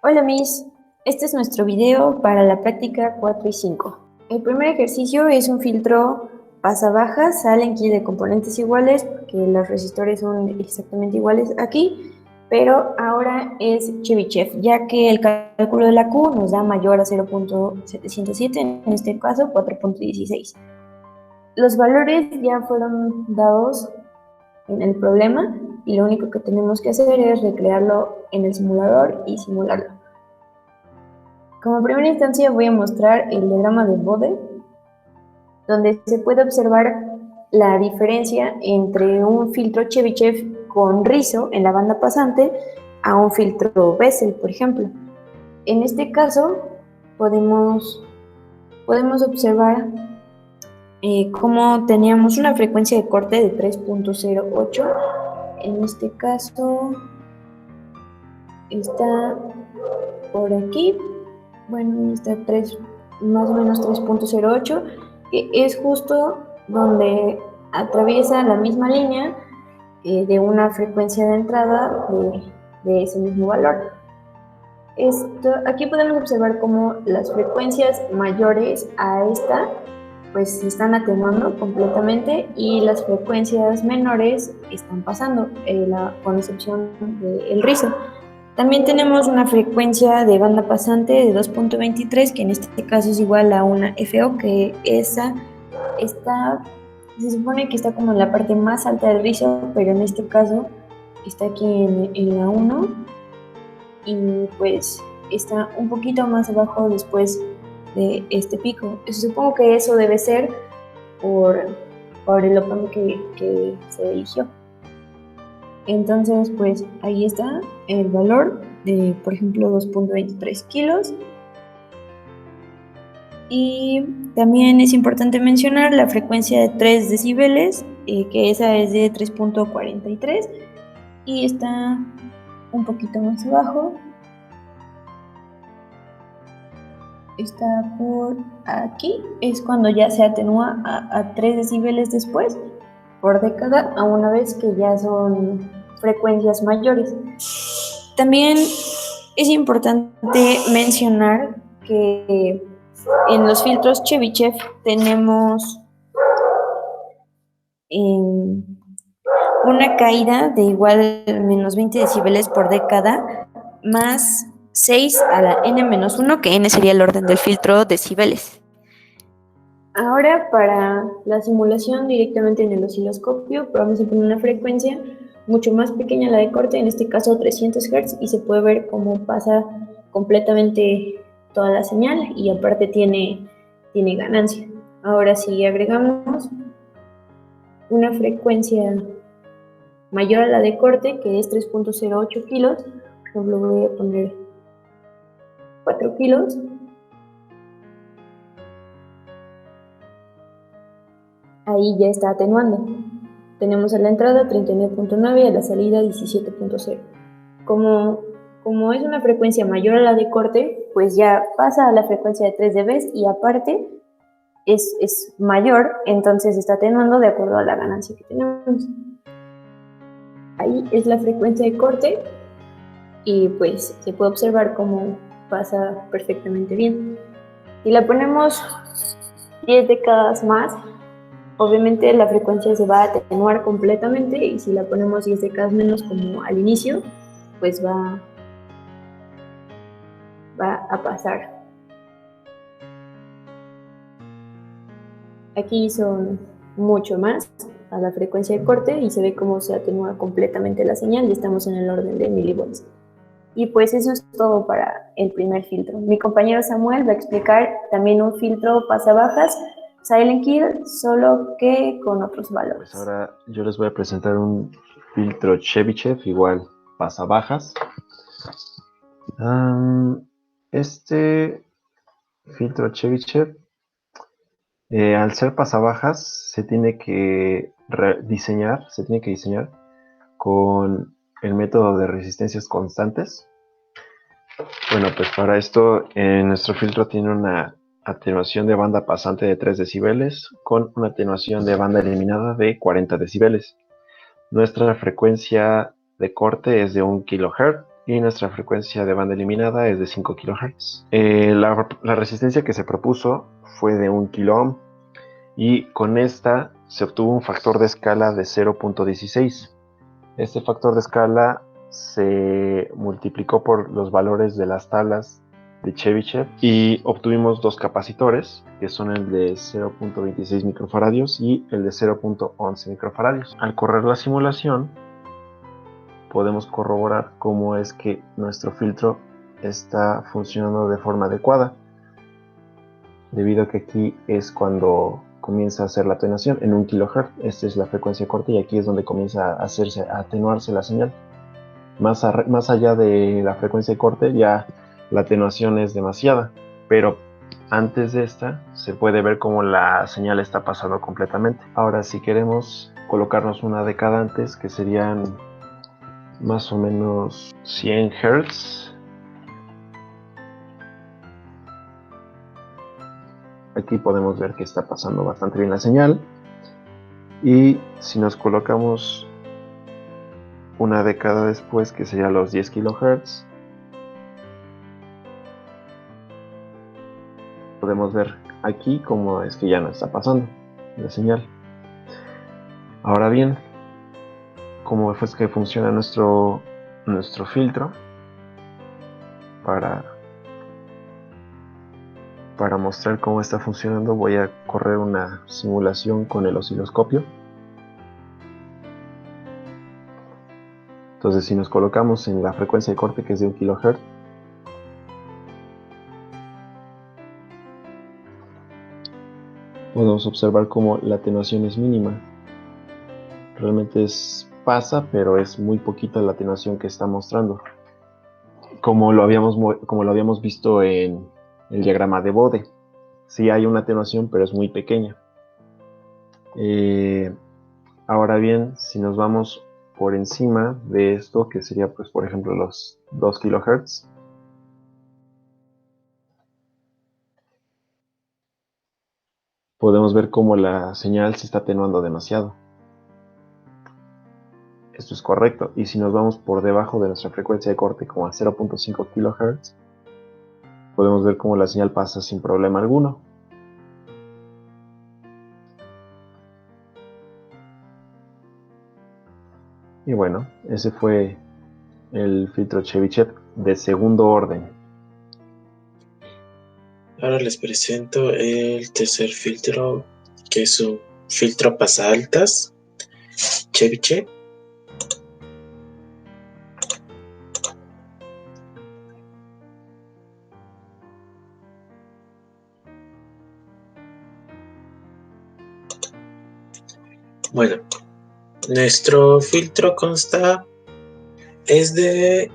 Hola Miss, este es nuestro video para la práctica 4 y 5. El primer ejercicio es un filtro pasa-baja, Allen-Key de componentes iguales, porque los resistores son exactamente iguales aquí, pero ahora es Chebyshev, ya que el cálculo de la Q nos da mayor a 0.707, en este caso 4.16. Los valores ya fueron dados en el problema y lo único que tenemos que hacer es recrearlo en el simulador y simularlo. Como primera instancia voy a mostrar el diagrama de Bode, donde se puede observar la diferencia entre un filtro Chebyshev con rizo en la banda pasante a un filtro Bessel, por ejemplo. En este caso podemos observar cómo teníamos una frecuencia de corte de 3.08. En este caso está por aquí, bueno, está más o menos 3.08, que es justo donde atraviesa la misma línea de una frecuencia de entrada de ese mismo valor. Aquí podemos observar cómo las frecuencias mayores a esta pues se están atenuando completamente y las frecuencias menores están pasando, con excepción del rizo. También tenemos una frecuencia de banda pasante de 2.23, que en este caso es igual a una FO, que esa se supone que está como en la parte más alta del rizo, pero en este caso está aquí en la 1 y pues está un poquito más abajo después de este pico. Supongo que eso debe ser por el op-amp que se eligió. Entonces, pues ahí está el valor de, por ejemplo, 2.23 kilos. Y también es importante mencionar la frecuencia de 3 decibeles, que esa es de 3.43 y está un poquito más abajo. Está por aquí, es cuando ya se atenúa a 3 decibeles después por década, a una vez que ya son frecuencias mayores. También es importante mencionar que en los filtros Chebyshev tenemos una caída de igual menos 20 decibeles por década más 6 a la n-1, que n sería el orden del filtro decibeles. Ahora, para la simulación directamente en el osciloscopio, vamos a poner una frecuencia mucho más pequeña a la de corte, en este caso 300 Hz, y se puede ver cómo pasa completamente toda la señal y aparte tiene ganancia. Ahora, si agregamos una frecuencia mayor a la de corte, que es 3.08 kilos, por ejemplo, voy a poner 4 kilos, ahí ya está atenuando. Tenemos a la entrada 39.9 y a la salida 17.0. Como es una frecuencia mayor a la de corte, pues ya pasa a la frecuencia de 3 dB y aparte es mayor, entonces está atenuando de acuerdo a la ganancia que tenemos. Ahí es la frecuencia de corte y pues se puede observar cómo pasa perfectamente bien. Si la ponemos 10 décadas más, obviamente la frecuencia se va a atenuar completamente y si la ponemos 10 décadas menos como al inicio, pues va a pasar. Aquí son mucho más a la frecuencia de corte y se ve cómo se atenúa completamente la señal y estamos en el orden de milivolts. Y pues eso es todo para el primer filtro. Mi compañero Samuel va a explicar también un filtro pasabajas Allen-Key, solo que con otros valores. Pues ahora yo les voy a presentar un filtro Chebyshev igual pasabajas. Este filtro Chebyshev, al ser pasabajas, se tiene que diseñar con el método de resistencias constantes. Bueno, pues para esto nuestro filtro tiene una atenuación de banda pasante de 3 decibeles con una atenuación de banda eliminada de 40 decibeles. Nuestra frecuencia de corte es de 1 kHz y nuestra frecuencia de banda eliminada es de 5 kHz. La resistencia que se propuso fue de 1 kΩ y con esta se obtuvo un factor de escala de 0.16. Este factor de escala se multiplicó por los valores de las tablas de Chebyshev y obtuvimos dos capacitores, que son el de 0.26 microfaradios y el de 0.11 microfaradios. Al correr la simulación, podemos corroborar cómo es que nuestro filtro está funcionando de forma adecuada, debido a que aquí es cuando comienza a hacer la atenuación en 1 kHz. Esta es la frecuencia corta y aquí es donde comienza a atenuarse la señal. Más allá de la frecuencia de corte, ya la atenuación es demasiada, pero antes de esta se puede ver cómo la señal está pasando completamente. Ahora, si queremos colocarnos una década antes, que serían más o menos 100 Hz, aquí podemos ver que está pasando bastante bien la señal. Y si nos colocamos una década después, que sería los 10 kHz, podemos ver aquí cómo es que ya no está pasando la señal. Ahora bien, ¿cómo es que funciona nuestro filtro? Para mostrar cómo está funcionando, voy a correr una simulación con el osciloscopio. Entonces, si nos colocamos en la frecuencia de corte, que es de 1 kHz, podemos observar cómo la atenuación es mínima. Realmente pasa, pero es muy poquita la atenuación que está mostrando. Como lo habíamos visto en el diagrama de Bode. Sí hay una atenuación, pero es muy pequeña. Ahora bien, si nos vamos por encima de esto, que sería, pues, por ejemplo, los 2 kHz, podemos ver cómo la señal se está atenuando demasiado. Esto es correcto. Y si nos vamos por debajo de nuestra frecuencia de corte, como a 0.5 kHz, podemos ver cómo la señal pasa sin problema alguno. Y bueno, ese fue el filtro Chebyshev de segundo orden. Ahora les presento el tercer filtro, que es un filtro pasaltas Chebyshev. Bueno, nuestro filtro es de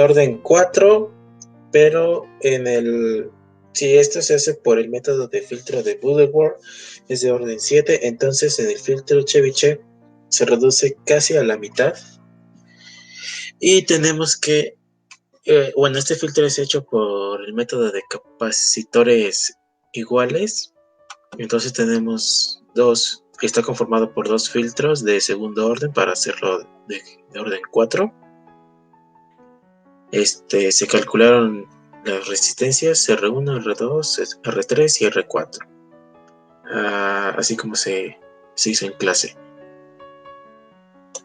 orden 4, pero si esto se hace por el método de filtro de Butterworth, es de orden 7, entonces en el filtro Chebyshev se reduce casi a la mitad. Y tenemos que, este filtro es hecho por el método de capacitores iguales. Entonces tenemos está conformado por dos filtros de segundo orden para hacerlo de orden 4. Se calcularon las resistencias R1, R2, R3 y R4. Así como se hizo en clase.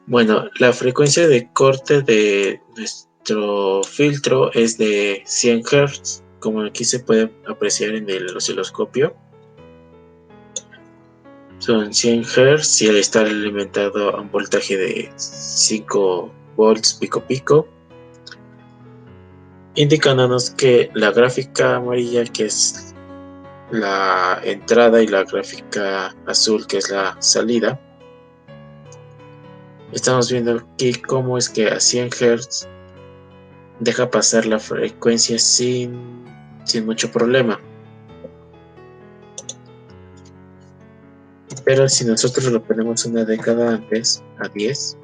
Bueno, la frecuencia de corte de nuestro filtro es de 100 Hz, como aquí se puede apreciar en el osciloscopio. Son 100 Hz y está alimentado a un voltaje de 5 volts pico, indicándonos que la gráfica amarilla, que es la entrada, y la gráfica azul, que es la salida, estamos viendo aquí cómo es que a 100 Hz deja pasar la frecuencia sin mucho problema. Pero si nosotros lo ponemos una década antes, a 10,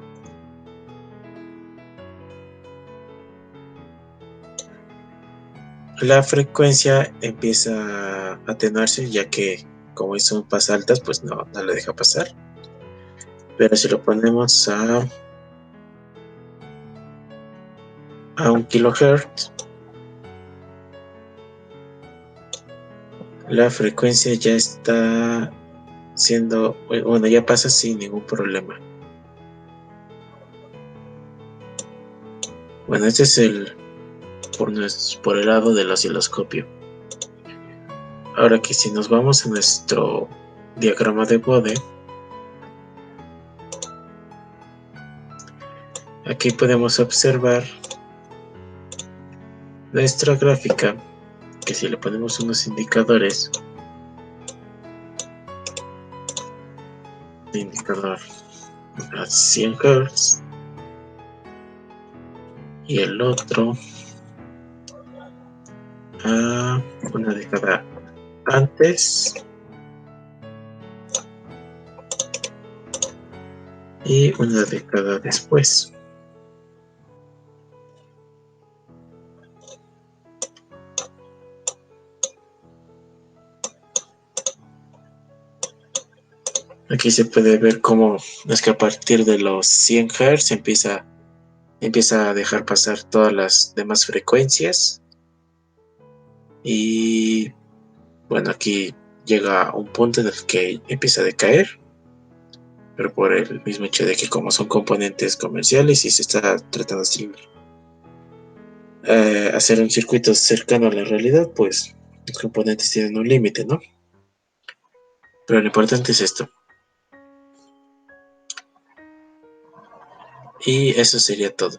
la frecuencia empieza a atenuarse, ya que como son pasaltas, pues no le deja pasar. Pero si lo ponemos a a 1 kilohertz, la frecuencia ya está siendo, bueno, ya pasa sin ningún problema. Bueno, este es por el lado del osciloscopio. Ahora que si nos vamos a nuestro diagrama de Bode, aquí podemos observar nuestra gráfica, que si le ponemos unos indicadores, indicador a 100 Hz y el otro a una década antes y una década después. Aquí se puede ver cómo es que a partir de los 100 Hz empieza a dejar pasar todas las demás frecuencias. Y bueno, aquí llega a un punto en el que empieza a decaer, pero por el mismo hecho de que como son componentes comerciales y se está tratando de hacer un circuito cercano a la realidad, pues los componentes tienen un límite, ¿no? Pero lo importante es esto. Y eso sería todo.